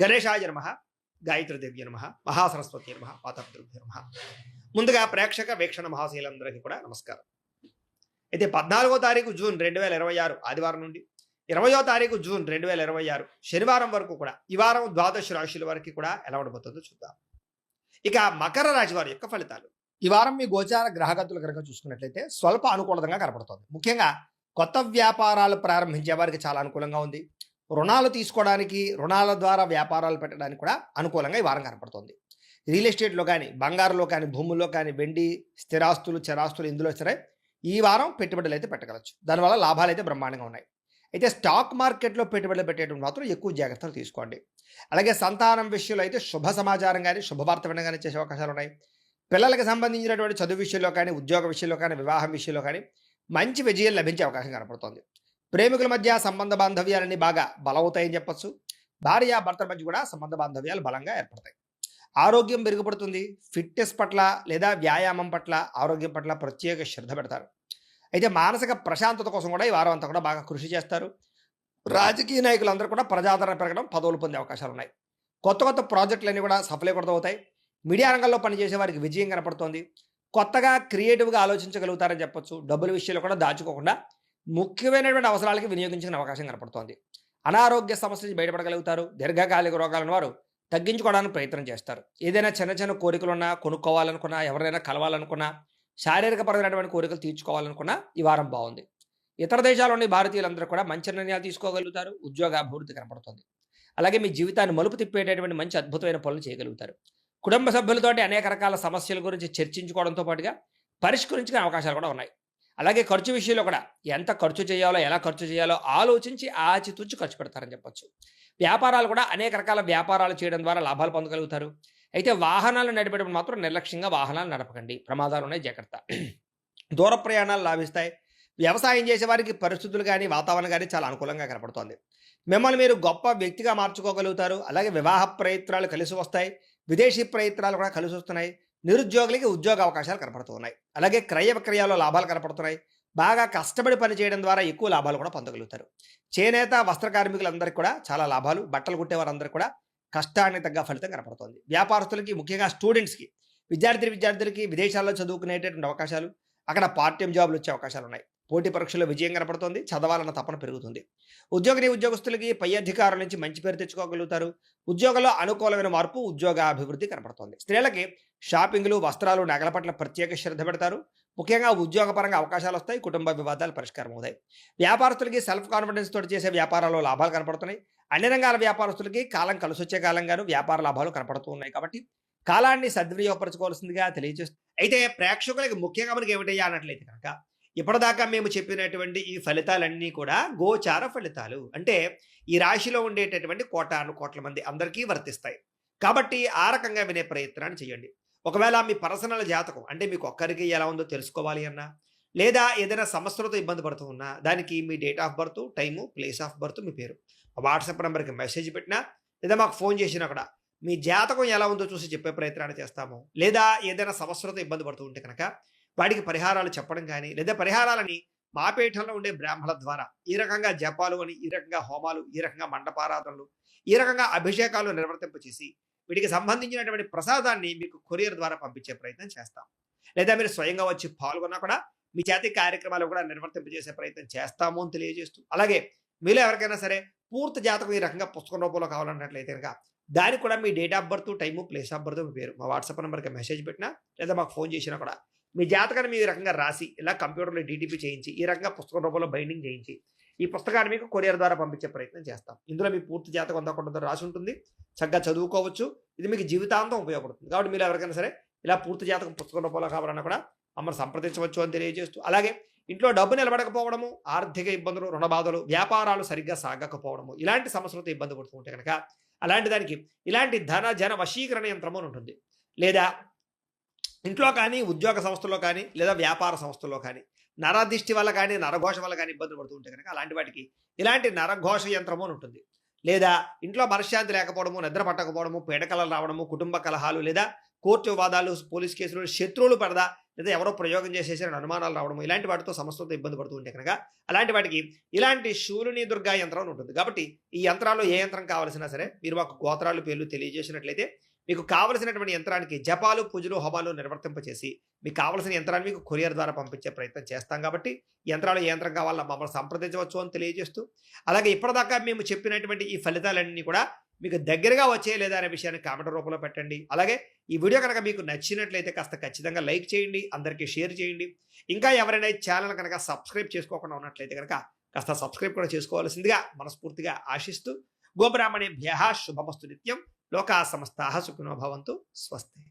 గణేశాయ నమః, గాయత్రీదేవ్య నమః, మహాసరస్వతి నమః, పాతపితృభ్యో నమః. ముందుగా ప్రేక్షక వీక్షణ మహాశీలందరికీ కూడా నమస్కారం. అయితే 14వ తారీఖు జూన్ 2026 ఆదివారం నుండి 20వ తారీఖు జూన్ 2026 శనివారం వరకు కూడా ఈ వారం ద్వాదశ రాశుల వరకు కూడా ఎలా ఉండబోతుందో చూద్దాం. ఇక మకర రాశి వారి యొక్క ఫలితాలు. ఈ వారం మీ గోచార గ్రహగతులు కనుక చూసుకున్నట్లయితే స్వల్ప అనుకూలంగా కనపడుతుంది. ముఖ్యంగా కొత్త వ్యాపారాలు ప్రారంభించే వారికి చాలా అనుకూలంగా ఉంది. రుణాలు తీసుకోవడానికి, రుణాల ద్వారా వ్యాపారాలు పెట్టడానికి కూడా అనుకూలంగా ఈ వారం కనపడుతుంది. రియల్ ఎస్టేట్లో కానీ, బంగారులో కానీ, భూముల్లో కానీ, వెండి, స్థిరాస్తులు, చరాస్తులు ఇందులో సరే ఈ వారం పెట్టుబడులు అయితే పెట్టగలచ్చు. దానివల్ల లాభాలు అయితే బ్రహ్మాండంగా ఉన్నాయి. అయితే స్టాక్ మార్కెట్లో పెట్టుబడులు పెట్టేటువంటి మాత్రం ఎక్కువ జాగ్రత్తలు తీసుకోండి. అలాగే సంతానం విషయంలో అయితే శుభ సమాచారం కానీ, శుభవార్త వినడం కానీ చేసే అవకాశాలు ఉన్నాయి. పిల్లలకు సంబంధించినటువంటి చదువు విషయంలో కానీ, ఉద్యోగ విషయంలో కానీ, వివాహం విషయంలో కానీ మంచి విజయం లభించే అవకాశం కనపడుతోంది. ప్రేమికుల మధ్య సంబంధ బాంధవ్యాలన్నీ బాగా బలవుతాయని చెప్పొచ్చు. భార్య భర్తల మధ్య కూడా సంబంధ బాంధవ్యాలు బలంగా ఏర్పడతాయి. ఆరోగ్యం మెరుగుపడుతుంది. ఫిట్నెస్ పట్ల లేదా వ్యాయామం పట్ల, ఆరోగ్యం పట్ల ప్రత్యేక శ్రద్ధ పెడతారు. అయితే మానసిక ప్రశాంతత కోసం కూడా ఈ వారం అంతా కూడా బాగా కృషి చేస్తారు. రాజకీయ నాయకులందరూ కూడా ప్రజాదరణ పెరగడం, పదవులు పొందే అవకాశాలు ఉన్నాయి. కొత్త కొత్త ప్రాజెక్టులన్నీ కూడా సఫలీకృతమవుతాయి. మీడియా రంగంలో పనిచేసే వారికి విజయం కనపడుతోంది. కొత్తగా క్రియేటివ్గా ఆలోచించగలుగుతారని చెప్పొచ్చు. డబ్బుల విషయంలో కూడా దాచుకోకుండా ముఖ్యమైనటువంటి అవసరాలకి వినియోగించిన అవకాశం కనపడుతోంది. అనారోగ్య సమస్య నుంచి బయటపడగలుగుతారు. దీర్ఘకాలిక రోగాలను వారు తగ్గించుకోవడానికి ప్రయత్నం చేస్తారు. ఏదైనా చిన్న చిన్న కోరికలున్నా, కొనుక్కోవాలనుకున్నా, ఎవరైనా కలవాలనుకున్నా, శారీరక పరమైనటువంటి కోరికలు తీర్చుకోవాలనుకున్నా ఈ వారం బాగుంది. ఇతర దేశాల్లోని భారతీయులందరూ కూడా మంచి నిర్ణయాలు తీసుకోగలుగుతారు. ఉద్యోగ అభివృద్ధి కనపడుతుంది. అలాగే మీ జీవితాన్ని మలుపు తిప్పేటటువంటి మంచి అద్భుతమైన పనులు చేయగలుగుతారు. కుటుంబ సభ్యులతోటి అనేక రకాల సమస్యల గురించి చర్చించుకోవడంతో పాటుగా పరిష్కరించుకునే అవకాశాలు కూడా ఉన్నాయి. అలాగే ఖర్చు విషయంలో కూడా ఎంత ఖర్చు చేయాలో, ఎలా ఖర్చు చేయాలో ఆలోచించి ఆచితూచి ఖర్చు పెడతారని చెప్పొచ్చు. వ్యాపారాలు కూడా అనేక రకాల వ్యాపారాలు చేయడం ద్వారా లాభాలు పొందగలుగుతారు. అయితే వాహనాలు నడిపేటప్పుడు మాత్రం నిర్లక్ష్యంగా వాహనాలు నడపకండి. ప్రమాదాలు ఉన్నాయి, జాగ్రత్త. దూర ప్రయాణాలు లాభిస్తాయి. వ్యవసాయం చేసే వారికి పరిస్థితులు కానీ, వాతావరణం కానీ చాలా అనుకూలంగా కనపడుతోంది. మిమ్మల్ని మీరు గొప్ప వ్యక్తిగా మార్చుకోగలుగుతారు. అలాగే వివాహ ప్రయత్నాలు కలిసి వస్తాయి. విదేశీ ప్రయత్నాలు కూడా కలిసి వస్తున్నాయి. నిరుద్యోగులకి ఉద్యోగ అవకాశాలు కనపడుతూ ఉన్నాయి. అలాగే క్రయ విక్రయాల్లో లాభాలు కనపడుతున్నాయి. బాగా కష్టపడి పని చేయడం ద్వారా ఎక్కువ లాభాలు కూడా పొందగలుగుతారు. చేనేత వస్త్ర కార్మికులందరికీ కూడా చాలా లాభాలు. బట్టలు కుట్టే వారందరికీ కూడా కష్టానికి తగ్గ ఫలితం కనపడుతుంది. వ్యాపారస్తులకి, ముఖ్యంగా స్టూడెంట్స్కి, విద్యార్థులకి విదేశాల్లో చదువుకునేటటువంటి అవకాశాలు, అక్కడ పార్ట్ టైం జాబులు వచ్చే అవకాశాలు ఉన్నాయి. పోటీ పరీక్షల్లో విజయం కనపడుతుంది. చదవాలన్న తపన పెరుగుతుంది. ఉద్యోగస్తులకి పై అధికారుల నుంచి మంచి పేరు తెచ్చుకోగలుగుతారు. ఉద్యోగంలో అనుకూలమైన మార్పు, ఉద్యోగ అభివృద్ధి కనపడుతుంది. స్త్రీలకి షాపింగ్లు, వస్త్రాలు, నగల పట్ల ప్రత్యేక శ్రద్ధ పెడతారు. ముఖ్యంగా ఉద్యోగపరంగా అవకాశాలు వస్తాయి. కుటుంబ వివాదాలు పరిష్కారం అవుతాయి. వ్యాపారస్తులకి సెల్ఫ్ కాన్ఫిడెన్స్ తోటి చేసే వ్యాపారాల్లో లాభాలు కనపడుతున్నాయి. అన్ని రంగాల వ్యాపారస్తులకి కాలం కలిసి వచ్చే కాలంగాను వ్యాపార లాభాలు కనపడుతూ ఉన్నాయి. కాబట్టి కాలాన్ని సద్వినియోగపరచుకోవాల్సిందిగా తెలియజేస్తుంది. అయితే ప్రేక్షకులకి ముఖ్యంగా మనకి ఏమిటయ్యా అన్నట్లయితే కనుక, ఇప్పటిదాకా మేము చెప్పినటువంటి ఈ ఫలితాలన్నీ కూడా గోచార ఫలితాలు. అంటే ఈ రాశిలో ఉండేటటువంటి కోటాను కోట్ల మంది అందరికీ వర్తిస్తాయి. కాబట్టి ఆ రకంగా వినే ప్రయత్నాన్ని చేయండి. ఒకవేళ మీ పర్సనల్ జాతకం అంటే మీకు ఒక్కరికి ఎలా ఉందో తెలుసుకోవాలి అన్నా, లేదా ఏదైనా సమస్యలతో ఇబ్బంది పడుతూ ఉన్నా, దానికి మీ date of birth, time, place of birth, మీ పేరు వాట్సాప్ నెంబర్కి మెసేజ్ పెట్టినా, లేదా మాకు ఫోన్ చేసినా కూడా మీ జాతకం ఎలా ఉందో చూసి చెప్పే ప్రయత్నాన్ని చేస్తాము. లేదా ఏదైనా సమస్యలతో ఇబ్బంది పడుతూ ఉంటే కనుక వాటికి పరిహారాలు చెప్పడం కానీ, లేదా పరిహారాలని మా పీఠంలో ఉండే బ్రాహ్మణుల ద్వారా ఈ రకంగా జపాలు అని, ఈ రకంగా హోమాలు, ఈ రకంగా మండపారాధనలు, ఈ రకంగా అభిషేకాలు నిర్వర్తింపచేసి వీటికి సంబంధించినటువంటి ప్రసాదాన్ని మీకు కొరియర్ ద్వారా పంపించే ప్రయత్నం చేస్తాం. లేదా మీరు స్వయంగా వచ్చి పాల్గొన్నా కూడా మీ చేతి కార్యక్రమాలు కూడా నిర్వర్తింపజేసే ప్రయత్నం చేస్తాము అని తెలియజేస్తూ, అలాగే మీలో ఎవరికైనా సరే పూర్తి జాతకం ఈ రకంగా పుస్తకం రూపంలో కావాలన్నట్లయితే కనుక దానికి కూడా మీ date of birth, time, place of birth, మీ పేరు మా వాట్సాప్ నెంబర్కి మెసేజ్ పెట్టినా, లేదా మాకు ఫోన్ చేసినా కూడా మీ జాతకాన్ని మీ రకంగా రాసి ఇలా కంప్యూటర్లో డీటీపీ చేయించి, ఈ రకంగా పుస్తకం రూపంలో బైండింగ్ చేయించి ఈ పుస్తకాన్ని మీకు కొరియర్ ద్వారా పంపించే ప్రయత్నం చేస్తాం. ఇందులో మీ పూర్తి జాతకం అంతా కూడా రాసి ఉంటుంది. చక్కగా చదువుకోవచ్చు. ఇది మీకు జీవితాంతం ఉపయోగపడుతుంది. కాబట్టి మీరు ఎవరికైనా సరే ఇలా పూర్తి జాతకం పుస్తకం రూపంలో కావాలన్నా కూడా మమ్మల్ని సంప్రదించవచ్చు అని తెలియజేస్తూ, అలాగే ఇంట్లో డబ్బు నిలబడకపోవడము, ఆర్థిక ఇబ్బందులు, రుణ బాధలు, వ్యాపారాలు సరిగ్గా సాగకపోవడము, ఇలాంటి సమస్యలతో ఇబ్బంది పడుతూ ఉంటే కనుక అలాంటి దానికి ఇలాంటి ధన జన వశీకరణ యంత్రము అని ఉంటుంది. లేదా ఇంట్లో కానీ, ఉద్యోగ సంస్థల్లో కానీ, లేదా వ్యాపార సంస్థల్లో కానీ నరదిష్టి వల్ల కానీ, నరఘోష వల్ల కానీ ఇబ్బందులు పడుతూ ఉంటే కనుక అలాంటి వాటికి ఇలాంటి నరఘోష యంత్రము అని ఉంటుంది. లేదా ఇంట్లో మనశ్శాంతి లేకపోవడము, నిద్ర పట్టకపోవడము, పీడకలలు రావడము, కుటుంబ కలహాలు, లేదా కోర్టు వివాదాలు, పోలీస్ కేసులు, శత్రువులు పడదా, లేదా ఎవరో ప్రయోగం చేసేసారని అనుమానాలు రావడం, ఇలాంటి వాటితో సమస్యలతో ఇబ్బంది పడుతూ ఉంటే కనుక అలాంటి వాటికి ఇలాంటి శూలిని దుర్గా యంత్రం అని ఉంటుంది. కాబట్టి ఈ యంత్రాల్లో ఏ యంత్రం కావాల్సినా సరే మీరు మాకు గోత్రాలు పేర్లు తెలియజేసినట్లయితే మీకు కావలసినటువంటి యంత్రానికి జపాలు, పూజలు, హోమాలు నిర్వర్తింపచేసి మీకు కావలసిన యంత్రాన్ని మీకు కొరియర్ ద్వారా పంపించే ప్రయత్నం చేస్తాం. కాబట్టి యంత్రాలు ఏ యంత్రం కావాలో మమ్మల్ని సంప్రదించవచ్చు అని తెలియజేస్తూ, అలాగే ఇప్పటిదాకా మేము చెప్పినటువంటి ఈ ఫలితాలన్నీ కూడా మీకు దగ్గరగా వచ్చే లేదా అనే విషయాన్ని కామెంట్ రూపంలో పెట్టండి. అలాగే ఈ వీడియో కనుక మీకు నచ్చినట్లయితే కాస్త ఖచ్చితంగా లైక్ చేయండి, అందరికీ షేర్ చేయండి. ఇంకా ఎవరైనా ఈ ఛానల్ కనుక సబ్స్క్రైబ్ చేసుకోకుండా ఉన్నట్లయితే కనుక కాస్త సబ్స్క్రైబ్ కూడా చేసుకోవాల్సిందిగా మనస్ఫూర్తిగా ఆశిస్తూ, గోబ్రాహ్మణేభ్యః శుభమస్తు నిత్యం. లోకా సమస్తాః సుఖినో భవంతు. స్వస్తి.